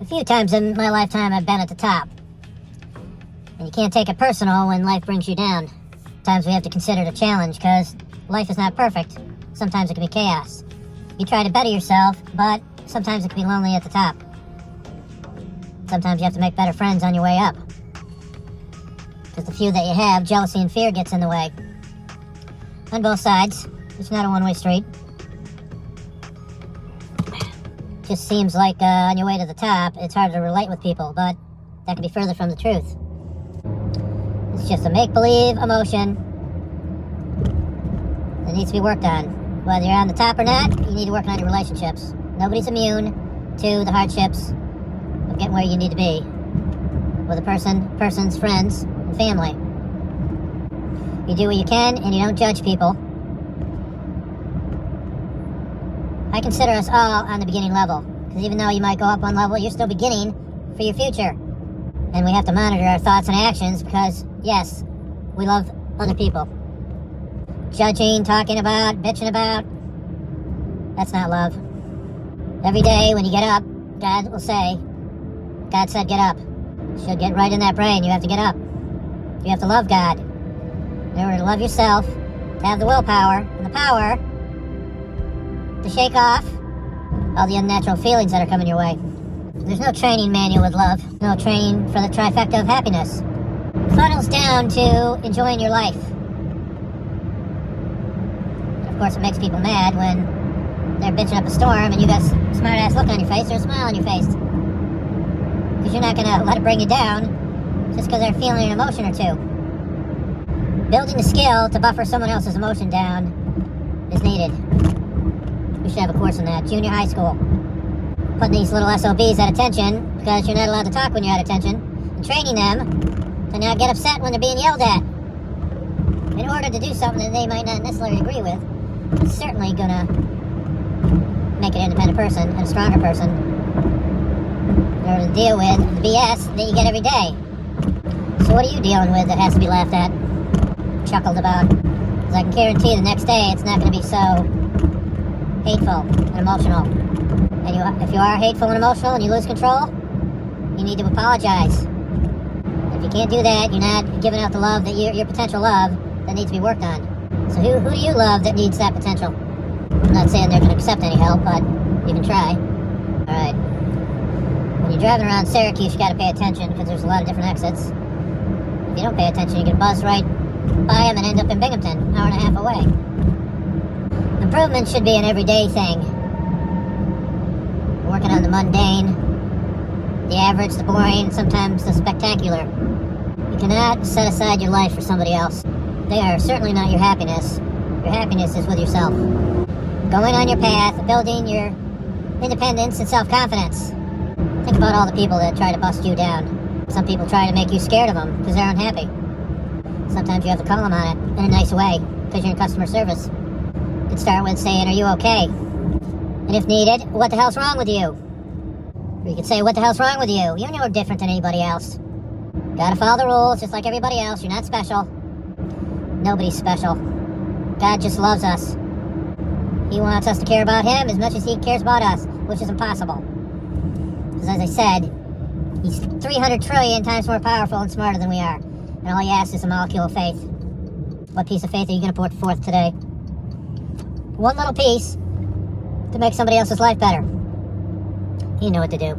A few times in my lifetime I've been at the top. And you can't take it personal when life brings you down. Sometimes we have to consider it a challenge because life is not perfect. Sometimes it can be chaos. You try to better yourself, but sometimes it can be lonely at the top. Sometimes you have to make better friends on your way up. Because the few that you have, jealousy and fear gets in the way. On both sides. It's not a one-way street. Just seems like on your way to the top, it's harder to relate with people, but that could be further from the truth. It's just a make-believe emotion that needs to be worked on. Whether you're on the top or not, you need to work on your relationships. Nobody's immune to the hardships of getting where you need to be with a person's friends, and family. You do what you can, and you don't judge people. I consider us all on the beginning level, because even though you might go up one level, you're still beginning for your future. And we have to monitor our thoughts and actions because, yes, we love other people. Judging, talking about, bitching about, that's not love. Every day when you get up, God will say, God said get up. Should get right in that brain. You have to get up. You have to love God. In order to love yourself, to have the willpower and the power to shake off all the unnatural feelings that are coming your way. There's no training manual with love. No training for the trifecta of happiness. It funnels down to enjoying your life. And of course it makes people mad when they're bitching up a storm and you got a smart ass look on your face or a smile on your face. Because you're not going to let it bring you down just because they're feeling an emotion or two. Building the skill to buffer someone else's emotion down is needed. We should have a course on that. Junior high school. Putting these little SOBs at attention because you're not allowed to talk when you're at attention. And training them to not get upset when they're being yelled at. In order to do something that they might not necessarily agree with, it's certainly going to make an independent person and a stronger person in order to deal with the BS that you get every day. So what are you dealing with that has to be laughed at, chuckled about? Because I can guarantee the next day it's not going to be so hateful and emotional. And if you are hateful and emotional and you lose control, you need to apologize. If you can't do that, you're not giving out the love that your potential love that needs to be worked on. So who do you love that needs that potential? I'm not saying they're going to accept any help, but you can try. Alright. When you're driving around Syracuse, you got to pay attention because there's a lot of different exits. If you don't pay attention, you can buzz right by them and end up in Binghamton, an hour and a half away. Improvement should be an everyday thing. Working on the mundane, the average, the boring, sometimes the spectacular. You cannot set aside your life for somebody else. They are certainly not your happiness. Your happiness is with yourself. Going on your path, building your independence and self-confidence. Think about all the people that try to bust you down. Some people try to make you scared of them because they're unhappy. Sometimes you have to call them on it in a nice way because you're in customer service. You can start with saying, are you okay? And if needed, what the hell's wrong with you? Or you could say, what the hell's wrong with you? You're no different than anybody else. Gotta follow the rules just like everybody else. You're not special. Nobody's special. God just loves us. He wants us to care about him as much as he cares about us, which is impossible. Because as I said, he's 300 trillion times more powerful and smarter than we are. And all he asks is a molecule of faith. What piece of faith are you going to put forth today? One little piece to make somebody else's life better. You know what to do.